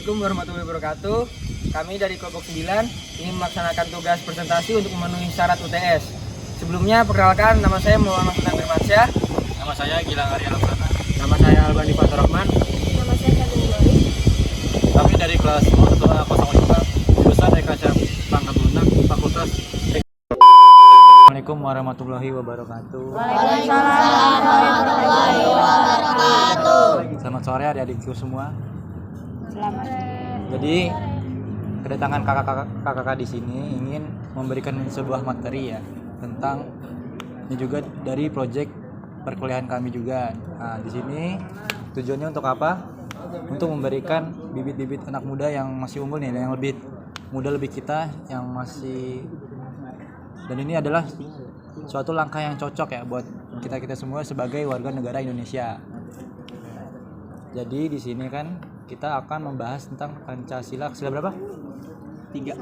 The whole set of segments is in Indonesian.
Assalamualaikum warahmatullahi wabarakatuh. Kami dari kelompok 9 ingin melaksanakan tugas presentasi untuk memenuhi syarat UTS. Sebelumnya perkenalkan, nama saya Muhammad Firmansyah. Nama saya Gilang Arya Laksana. Nama saya Albani Fatur Rahman. Nama saya Kevin Glory. Kami dari kelas 05 jurusan Ekaca Pangkat Lunak Fakultas. Assalamualaikum warahmatullahi wabarakatuh. Waalaikumsalam warahmatullahi wabarakatuh. Selamat sore adik-adikku semua. Selamat. Jadi kedatangan kakak-kakak di sini ingin memberikan sebuah materi ya tentang ini juga dari proyek perkuliahan kami juga. Nah, di sini tujuannya untuk apa? Untuk memberikan bibit-bibit anak muda yang masih unggul nih, yang lebih muda lebih kita yang masih, dan ini adalah suatu langkah yang cocok ya buat kita semua sebagai warga negara Indonesia. Jadi di sini kan kita akan membahas tentang Pancasila. Sila berapa? 3.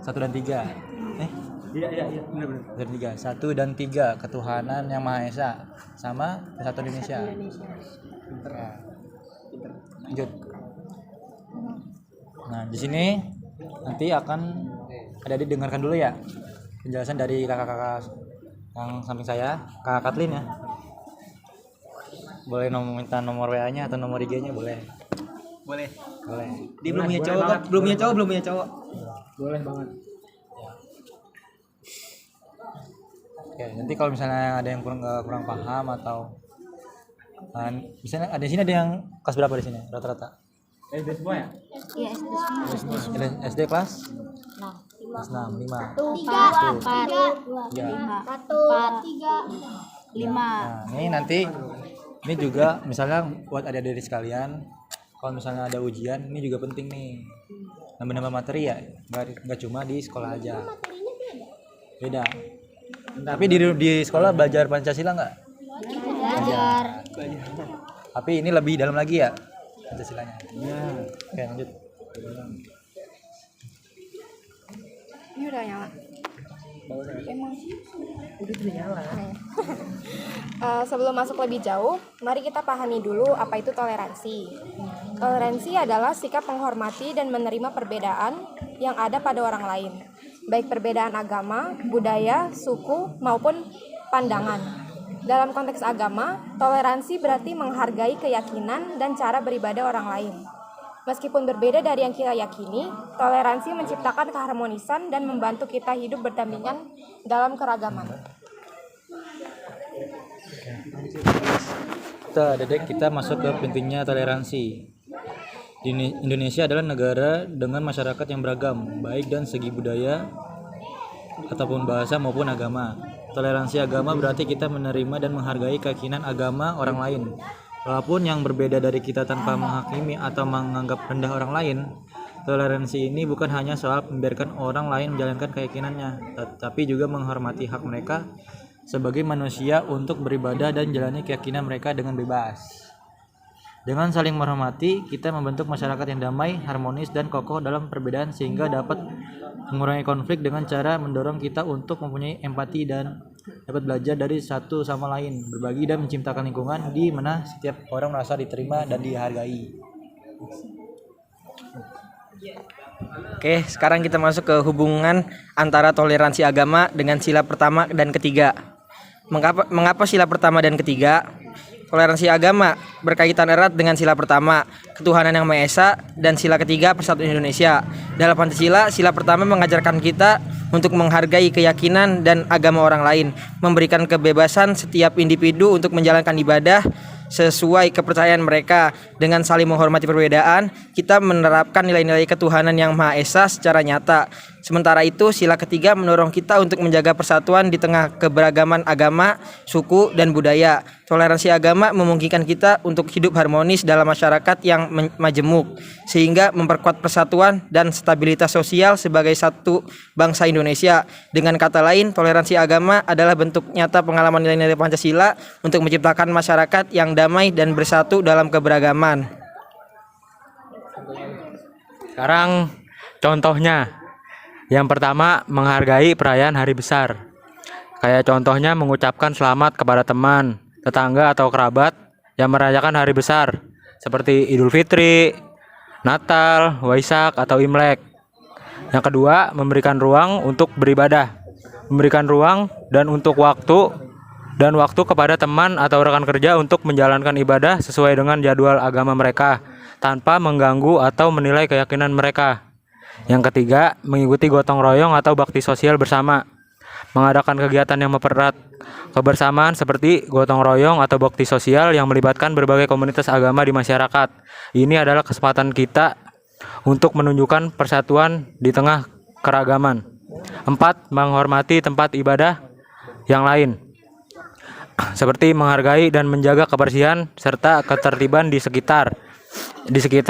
1 dan 3. Iya, benar-benar. 1 dan 3, ketuhanan yang Maha Esa sama Kesatuan Indonesia. Ya. Lanjut. Nah, di sini nanti akan ada didengarkan dulu ya penjelasan dari kakak-kakak yang samping saya, Kakak Katlin ya. Boleh minta nomor WA-nya atau nomor IG-nya boleh. Boleh. Dia Belum punya cowok. Boleh banget. Oke, nanti kalau misalnya ada yang kurang paham atau misalnya ada di sini ada yang kelas berapa di sini rata-rata? SD semua ya? Iya, SD kelas? Nah, Kelas 6, 5. 5. Nah, ini nanti ini juga misalnya buat adik-adik sekalian, kalau misalnya ada ujian ini juga penting nih. Nambah-nambah materi ya, nggak cuma di sekolah aja. Beda. Tapi di sekolah belajar Pancasila nggak? Belajar. Tapi ini lebih dalam lagi ya Pancasilanya. Iya. Oke, lanjut. Ini udah nyala. Emang Udah nyala. Sebelum masuk lebih jauh, mari kita pahami dulu apa itu toleransi. Toleransi adalah sikap menghormati dan menerima perbedaan yang ada pada orang lain, baik perbedaan agama, budaya, suku, maupun pandangan. Dalam konteks agama, toleransi berarti menghargai keyakinan dan cara beribadah orang lain. Meskipun berbeda dari yang kita yakini, toleransi menciptakan keharmonisan dan membantu kita hidup berdampingan dalam keragaman. Kita masuk ke pentingnya toleransi. Indonesia adalah negara dengan masyarakat yang beragam, baik dan segi budaya ataupun bahasa maupun agama. Toleransi agama berarti kita menerima dan menghargai keyakinan agama orang lain. Walaupun yang berbeda dari kita tanpa menghakimi atau menganggap rendah orang lain, toleransi ini bukan hanya soal membiarkan orang lain menjalankan keyakinannya, tapi juga menghormati hak mereka sebagai manusia untuk beribadah dan jalani keyakinan mereka dengan bebas. Dengan saling menghormati, kita membentuk masyarakat yang damai, harmonis, dan kokoh dalam perbedaan sehingga dapat mengurangi konflik dengan cara mendorong kita untuk mempunyai empati dan dapat belajar dari satu sama lain, berbagi dan menciptakan lingkungan di mana setiap orang merasa diterima dan dihargai. Oke, sekarang kita masuk ke hubungan antara toleransi agama dengan sila pertama dan ketiga. Mengapa sila pertama dan ketiga? Toleransi agama berkaitan erat dengan sila pertama, ketuhanan yang Maha Esa, dan sila ketiga, Persatuan Indonesia. Dalam Pancasila, sila pertama mengajarkan kita untuk menghargai keyakinan dan agama orang lain, memberikan kebebasan setiap individu untuk menjalankan ibadah sesuai kepercayaan mereka. Dengan saling menghormati perbedaan, kita menerapkan nilai-nilai ketuhanan yang Maha Esa secara nyata. Sementara itu, sila ketiga mendorong kita untuk menjaga persatuan di tengah keberagaman agama, suku, dan budaya. Toleransi agama memungkinkan kita untuk hidup harmonis dalam masyarakat yang majemuk, sehingga memperkuat persatuan dan stabilitas sosial sebagai satu bangsa Indonesia. Dengan kata lain, toleransi agama adalah bentuk nyata pengalaman nilai-nilai Pancasila untuk menciptakan masyarakat yang damai dan bersatu dalam keberagaman. Sekarang contohnya. Yang pertama, menghargai perayaan hari besar. Kayak contohnya mengucapkan selamat kepada teman, tetangga atau kerabat yang merayakan hari besar seperti Idul Fitri Natal, Waisak, atau Imlek. Yang kedua, memberikan ruang untuk beribadah. Memberikan ruang dan waktu kepada teman atau rekan kerja untuk menjalankan ibadah sesuai dengan jadwal agama mereka tanpa mengganggu atau menilai keyakinan mereka. Yang ketiga, mengikuti gotong royong atau bakti sosial bersama. Mengadakan kegiatan yang mempererat kebersamaan seperti gotong royong atau bakti sosial yang melibatkan berbagai komunitas agama di masyarakat. Ini adalah kesempatan kita untuk menunjukkan persatuan di tengah keragaman. 4. Menghormati tempat ibadah yang lain, seperti menghargai dan menjaga kebersihan serta ketertiban di sekitar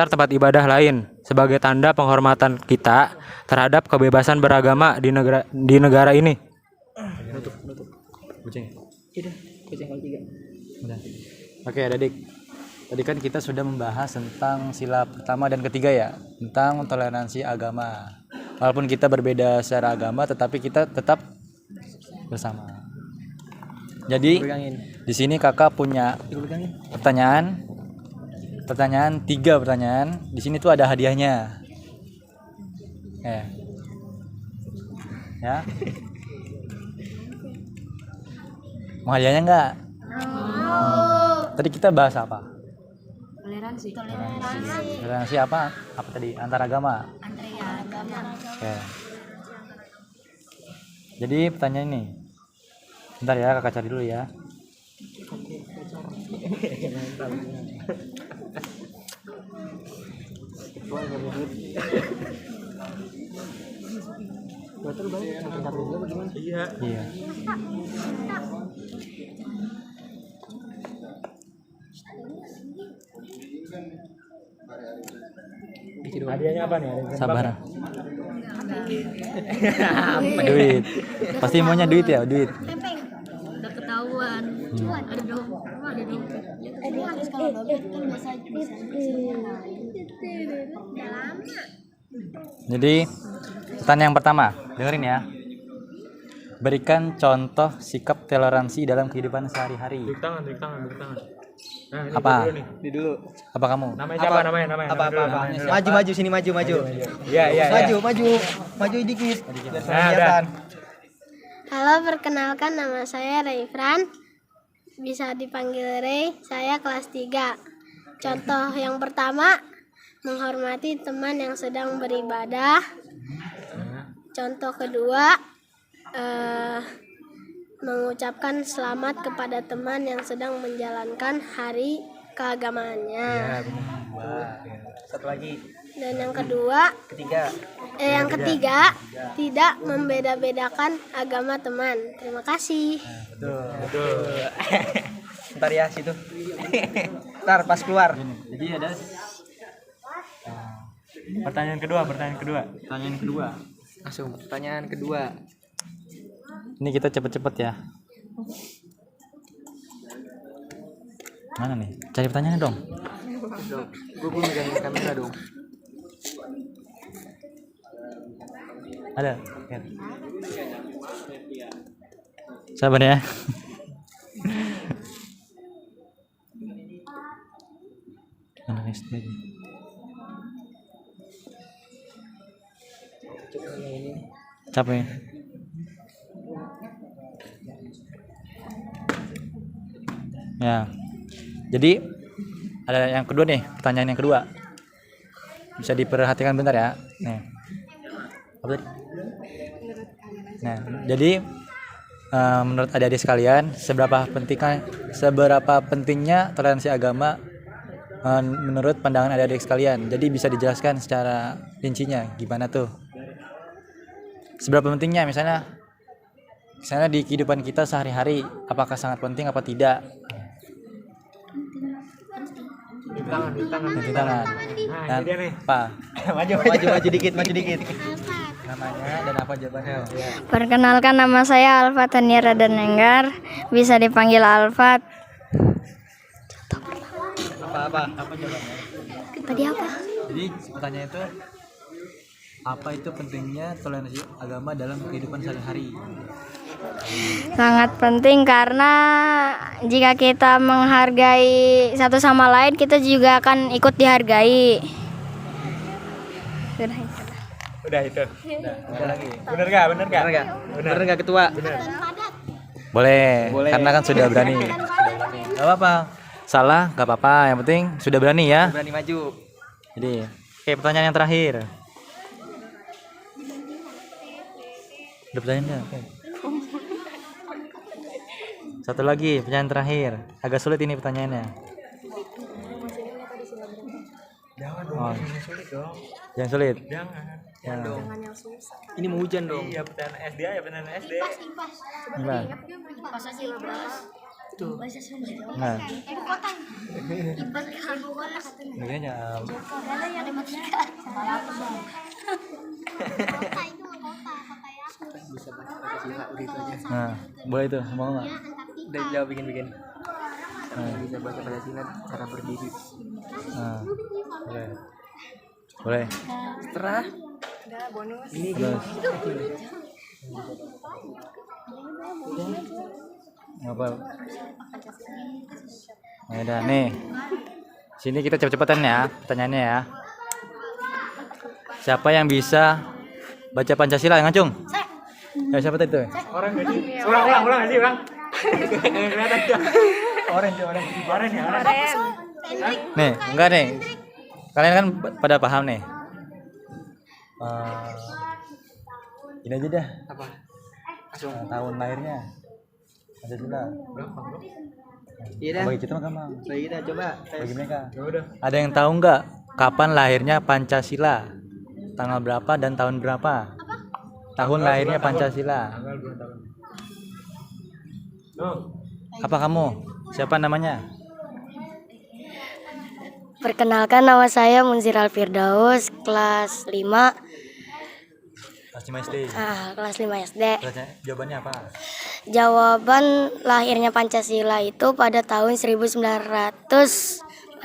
tempat ibadah lain sebagai tanda penghormatan kita terhadap kebebasan beragama di negara ini. Oke, adik. Tadi kan kita sudah membahas tentang sila pertama dan ketiga ya, tentang toleransi agama. Walaupun kita berbeda secara agama, tetapi kita tetap bersama. Jadi di sini kakak punya pertanyaan, 3 pertanyaan. Di sini tuh ada hadiahnya. Ya. Mau hadiahnya enggak? Tadi kita bahas apa? Toleransi apa? Apa tadi? Antar agama. Oke. Jadi pertanyaan ini. Bentar ya, kakak cari dulu ya. Iya. Hadiahnya apa nih? Sabar. Duit. Pasti maunya duit ya, duit. Udah ketahuan. Ada dong. Ada dong. Kalau dompet kan bisa Jadi pertanyaan yang pertama, dengerin ya. Berikan contoh sikap toleransi dalam kehidupan sehari-hari. Beri tangan. Nah, ini Apa? dulu nih. Di dulu. Apa kamu? Namanya siapa? Namanya. Maju sini maju. Iya. Maju dikit. Nah, udah. Halo, perkenalkan nama saya Reifran. Bisa dipanggil Rey, saya kelas 3. Contoh yang pertama, menghormati teman yang sedang beribadah. Contoh kedua, mengucapkan selamat kepada teman yang sedang menjalankan hari keagamaannya. Satu lagi. Dan yang ketiga, tidak membeda-bedakan agama teman. Terima kasih. Betul. Ntar ya situ. Ntar pas keluar. Jadi ada Pertanyaan kedua. Langsung pertanyaan kedua. ini kita cepet-cepet ya. Mana nih? Cari pertanyaan dong. Gue megangin kamera dong. Ada. Lihat. Sabar ya. Anak SD. Capek. Ya. Jadi ada yang kedua nih, pertanyaan yang kedua. Bisa diperhatikan bentar ya. Nih. Apa tadi? Nah, jadi menurut adik-adik sekalian, seberapa pentingnya toleransi agama menurut pandangan adik-adik sekalian? Jadi bisa dijelaskan secara rincinya gimana tuh? Seberapa pentingnya misalnya di kehidupan kita sehari-hari, apakah sangat penting apa tidak? Di tangan. Nah, ini dia nih. Pak, Maju dikit. namanya dan apa jawabannya? Perkenalkan, nama saya Alfat Hanira Danenggar, bisa dipanggil Alfat. Apa? Tadi apa? Jadi pertanyaan itu, apa itu pentingnya toleransi agama dalam kehidupan sehari-hari? Sangat penting karena jika kita menghargai satu sama lain, kita juga akan ikut dihargai. Udah itu. Udah itu. Udah lagi. Bener nggak? Bener nggak ketua? Boleh, Boleh. karena kan sudah berani. Gak apa-apa. Salah, gak apa-apa. Yang penting sudah berani ya. Berani maju. Jadi, oke, pertanyaan yang terakhir. Udah pertanyaannya. Oke. Satu lagi, pertanyaan terakhir. Agak sulit ini pertanyaannya. Oh. Jangan sulit. Jangan. Ini mau hujan dong. Iya, pertanyaan SD ya, pertanyaan SD. Gimana? Pancasila berapa? Tuh. Nah, Ibu kota. Ibu kota. begini aja. Ada yang ada matematika. Kota itu kota ya. Nah, boleh itu, mau nggak? Udah jawab bikin. Bisa baca Pancasila cara berdiri. Nah, boleh. Boleh. Setelah Terus. Apa? Nah, udah nih. Sini kita cepet-cepetan ya pertanyaannya ya. Siapa yang bisa baca Pancasila, Ngacung? Ya, siapa tadi tuh? Ulang sih, ulang. Orang ya. Nih, enggak nih. Kalian kan pada paham nih. Ini aja dah. apa? Tahun lahirnya Pancasila. Iya dah. Bagi kita mah gampang. Bagi kita coba. Bagi mereka. Ada yang tahu nggak kapan lahirnya Pancasila? Tanggal berapa dan tahun berapa? Tahun lahirnya Pancasila. Apa kamu? Siapa namanya? Perkenalkan, nama saya Munzir Alfirdaus, kelas 5. Kelas 5 SD. Kelas 5 SD. Jawabannya apa? Jawaban lahirnya Pancasila itu pada tahun 1994. 94.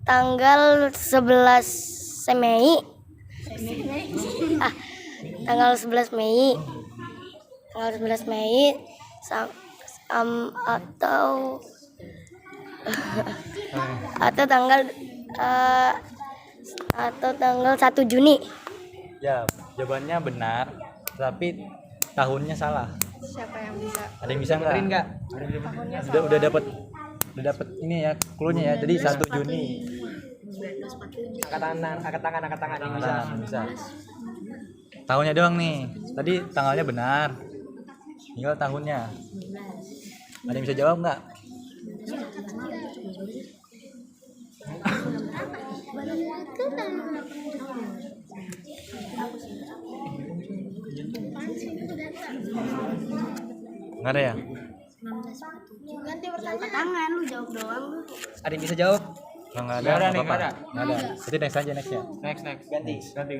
Tanggal 11 Mei. Tanggal 11 Mei. Tanggal 11 Mei atau tanggal 1 Juni. Ya, jawabannya benar, tapi tahunnya salah. Siapa yang bisa? Ada yang bisa nggak? Benerin nggak? Udah dapat ini ya, clue-nya ya. Jadi 1 Juni. Angkat tangan yang bisa. Bisa. Tahunnya doang nih. Tadi tanggalnya benar. Tinggal tahunnya. Ada yang bisa jawab nggak? Nggak ada ya? Ganti tangan lu jawab doang lu. Ada yang bisa jawab? Nggak ada. Nggak ada nih, apa-apa. nggak ada. Nggak ada. Jadi next aja next ya. Next. Ganti. Ganti.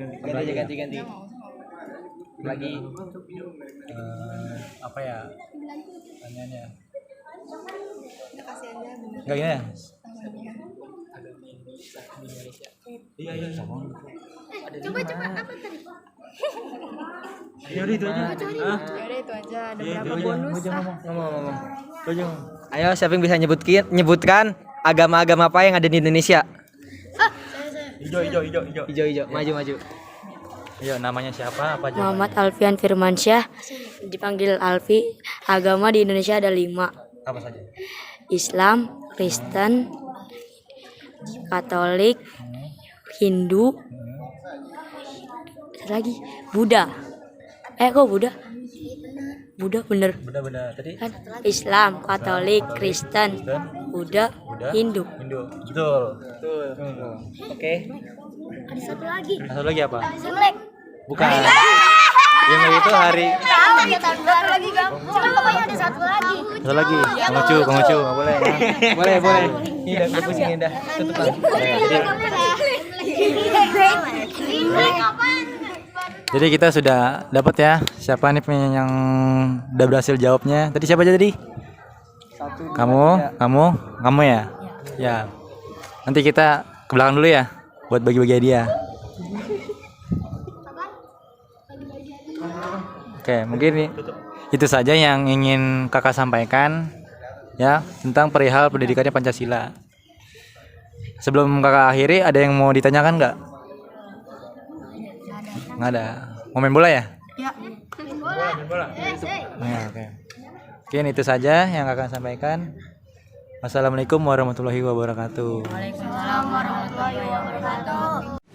Lagi. Apa ya? Pertanyaannya. Nggak gini ya? Iya. Coba apa tadi? Yaudah itu aja. Yaudah itu aja. Ada berapa bonus? Ngomong. Ayo, siapa yang bisa nyebutkan agama-agama apa yang ada di Indonesia? Hijau. Maju. Iya, namanya siapa? Apa aja? Muhammad Alfian Firmansyah, dipanggil Alfi. Agama di Indonesia ada 5. Apa saja? Islam, Kristen, Katolik, Hindu, satu lagi Buddha. Kok Buddha? Buddha bener Benda-benda tadi. kan? Islam, Katolik, Kristen, Buddha, Hindu. Betul. Oke. Ada satu lagi. Satu lagi apa? Imlek. Bukan. Yang itu hari. Tahu satu lagi kamu. Cuma pokoknya ada satu lagi. Satu lagi. Pengucu, nggak boleh. Ya. Boleh. Ini udah gue pusingin dah. Tutup lah. Imlek apaan? Jadi kita sudah dapat ya siapa nih yang udah berhasil jawabnya. Tadi siapa aja tadi? Kamu ya? Ya. Nanti kita ke belakang dulu ya buat bagi-bagi hadiah. Oke, mungkin nih Itu saja yang ingin kakak sampaikan ya tentang perihal pendidikannya Pancasila. Sebelum kakak akhiri, ada yang mau ditanyakan nggak? Nggak ada. Mau main bola ya? Ya. Oke. Mungkin itu saja yang kakak sampaikan. Wassalamualaikum warahmatullahi wabarakatuh. Waalaikumsalam warahmatullahi wabarakatuh.